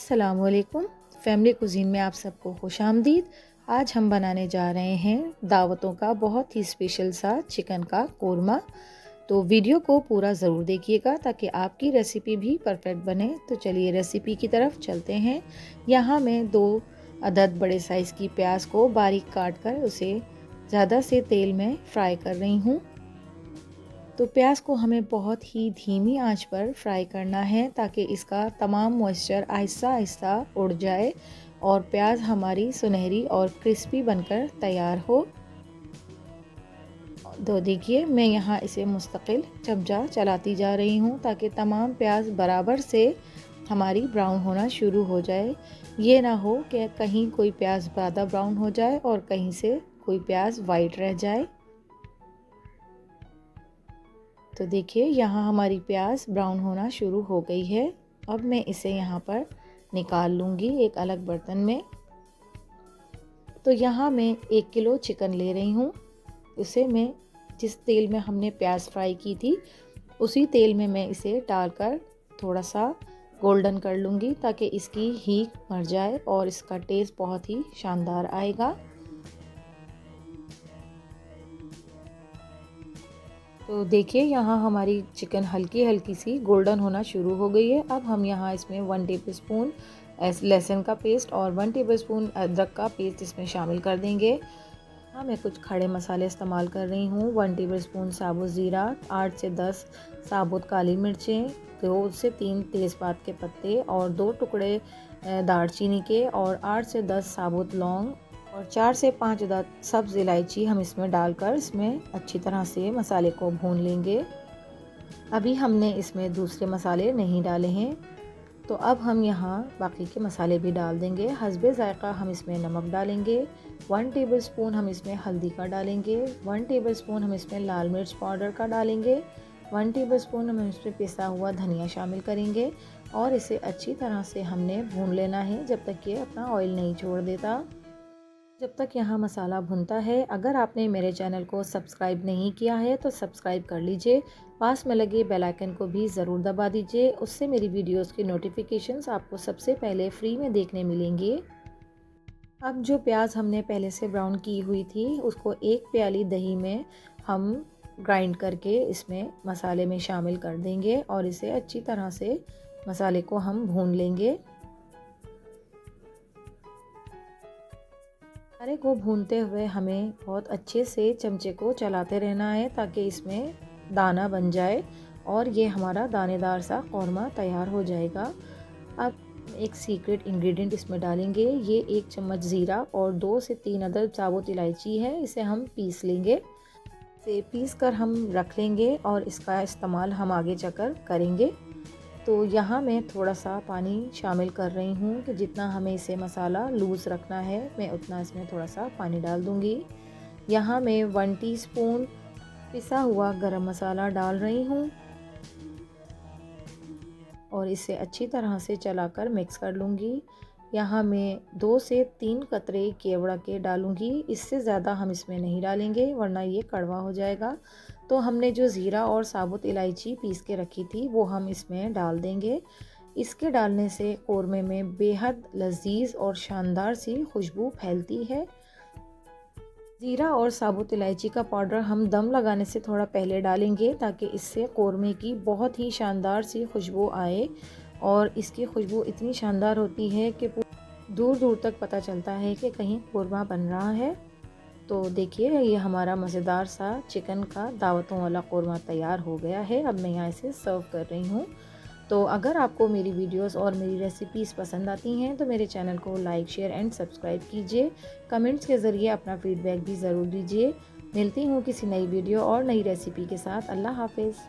अस्सलामुअलैकुम। Family cuisine में आप सबको खुशामदीद। आज हम बनाने जा रहे हैं दावतों का बहुत ही स्पेशल सा चिकन का कोरमा। तो वीडियो को पूरा ज़रूर देखिएगा ताकि आपकी रेसिपी भी परफेक्ट बने। तो चलिए रेसिपी की तरफ चलते हैं। यहाँ मैं 2 अदद बड़े साइज़ की प्याज को बारीक काट कर उसे ज़्यादा से तेल में फ्राई कर रही हूँ। तो प्याज को हमें बहुत ही धीमी आंच पर फ्राई करना है ताकि इसका तमाम मॉइस्चर आहिस्ता आहिस्ता उड़ जाए और प्याज हमारी सुनहरी और क्रिस्पी बनकर तैयार हो। तो देखिए मैं यहाँ इसे मुस्तकिल चमचा चलाती जा रही हूँ ताकि तमाम प्याज बराबर से हमारी ब्राउन होना शुरू हो जाए। ये ना हो कि कहीं कोई प्याज ज़्यादा ब्राउन हो जाए और कहीं से कोई प्याज वाइट रह जाए। तो देखिए यहाँ हमारी प्याज ब्राउन होना शुरू हो गई है। अब मैं इसे यहाँ पर निकाल लूँगी एक अलग बर्तन में। तो यहाँ मैं 1 किलो चिकन ले रही हूँ। उसे मैं जिस तेल में हमने प्याज फ्राई की थी उसी तेल में मैं इसे डालकर थोड़ा सा गोल्डन कर लूँगी ताकि इसकी हीट मर जाए और इसका टेस्ट बहुत ही शानदार आएगा। तो देखिए यहाँ हमारी चिकन हल्की हल्की सी गोल्डन होना शुरू हो गई है। अब हम यहाँ इसमें 1 टेबलस्पून लहसुन का पेस्ट और 1 टेबलस्पून अदरक का पेस्ट इसमें शामिल कर देंगे। हाँ मैं कुछ खड़े मसाले इस्तेमाल कर रही हूँ। 1 टेबलस्पून साबुत ज़ीरा, 8 से 10 साबुत काली मिर्चें, 2 से 3 तेज़पात के पत्ते और 2 टुकड़े दालचीनी के और 8 से 10 साबुत लौंग और 4 से 5 अदद सब्ज़ इलायची हम इसमें डालकर इसमें अच्छी तरह से मसाले को भून लेंगे। अभी हमने इसमें दूसरे मसाले नहीं डाले हैं। तो अब हम यहाँ बाकी के मसाले भी डाल देंगे। हस्बे ज़ायक़ा हम इसमें नमक डालेंगे, 1 टेबलस्पून हम इसमें हल्दी का डालेंगे, 1 टेबलस्पून हम इसमें लाल मिर्च पाउडर का डालेंगे, 1 टेबलस्पून हम इसमें पिसा हुआ धनिया शामिल करेंगे और इसे अच्छी तरह से हमने भून लेना है जब तक ये अपना ऑयल नहीं छोड़ देता। जब तक यहाँ मसाला भुनता है, अगर आपने मेरे चैनल को सब्सक्राइब नहीं किया है तो सब्सक्राइब कर लीजिए। पास में लगे बेल आइकन को भी ज़रूर दबा दीजिए, उससे मेरी वीडियोस की नोटिफिकेशंस आपको सबसे पहले फ्री में देखने मिलेंगी। अब जो प्याज हमने पहले से ब्राउन की हुई थी उसको 1 प्याली दही में हम ग्राइंड करके इसमें मसाले में शामिल कर देंगे और इसे अच्छी तरह से मसाले को हम भून लेंगे। मसाले को भूनते हुए हमें बहुत अच्छे से चमचे को चलाते रहना है ताकि इसमें दाना बन जाए और ये हमारा दानेदार सा कौरमा तैयार हो जाएगा। अब एक सीक्रेट इंग्रेडिएंट इसमें डालेंगे। ये 1 चम्मच ज़ीरा और 2 से 3 अदद साबुत इलायची है। इसे हम पीस लेंगे। इसे पीस कर हम रख लेंगे और इसका इस्तेमाल हम आगे चलकर करेंगे। तो यहाँ मैं थोड़ा सा पानी शामिल कर रही हूँ कि जितना हमें इसे मसाला लूज़ रखना है मैं उतना इसमें थोड़ा सा पानी डाल दूँगी। यहाँ मैं 1 टीस्पून पिसा हुआ गरम मसाला डाल रही हूँ और इसे अच्छी तरह से चलाकर मिक्स कर लूँगी। यहाँ मैं 2 से 3 कतरे केवड़ा के डालूँगी, इससे ज़्यादा हम इसमें नहीं डालेंगे वरना ये कड़वा हो जाएगा। तो हमने जो ज़ीरा और साबुत इलायची पीस के रखी थी वो हम इसमें डाल देंगे। इसके डालने से कोरमे में बेहद लजीज और शानदार सी खुशबू फैलती है। ज़ीरा और साबुत इलायची का पाउडर हम दम लगाने से थोड़ा पहले डालेंगे ताकि इससे कोरमे की बहुत ही शानदार सी खुशबू आए और इसकी खुशबू इतनी शानदार होती है कि दूर दूर तक पता चलता है कि कहीं कोरमा बन रहा है। तो देखिए ये हमारा मज़ेदार सा चिकन का दावतों वाला कोरमा तैयार हो गया है। अब मैं यहाँ इसे सर्व कर रही हूँ। तो अगर आपको मेरी वीडियोस और मेरी रेसिपीज़ पसंद आती हैं तो मेरे चैनल को लाइक, शेयर एंड सब्सक्राइब कीजिए। कमेंट्स के ज़रिए अपना फीडबैक भी ज़रूर दीजिए। मिलती हूँ किसी नई वीडियो और नई रेसिपी के साथ। अल्लाह हाफिज़।